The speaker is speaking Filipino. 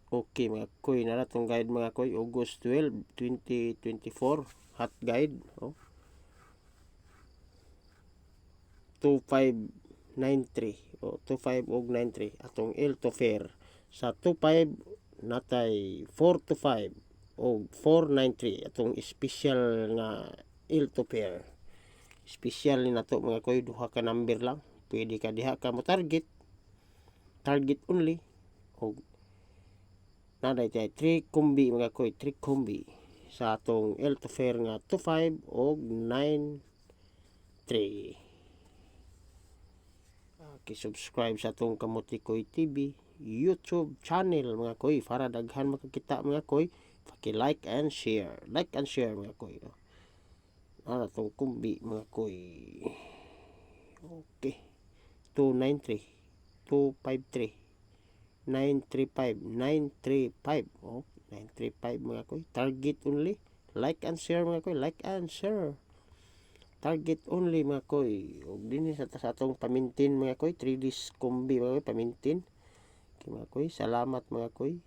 Okay mga koy, nara tong guide mga koy, August 12, 2024, hot guide. 2593 o 25 og 93 atong L to fair sa 25 natay 4 to 5 o 493 atong special nga L to fair. Special ni nato mga koy, duha ka number lang, pwede ka diha ka mo target only. O naday tay 3 kumbi mga koy, 3 kumbi sa atong L to fair nga 25 og 93. Subscribe sa atong Kamuti Koy TV YouTube channel mga koy para daghan makakita mga koy. Paki-like and share. Like and share mga koy. Atong kumbi mga koy. Okay. 293 253 935 935. Oh, 935 mga koy. Target only. Like and share mga koy. Like and share. Target only mga koy. Og dinhi sa atong pamintin mga koy, 3 days kombi mga koy pamintin. Okay mga koy, salamat mga koy.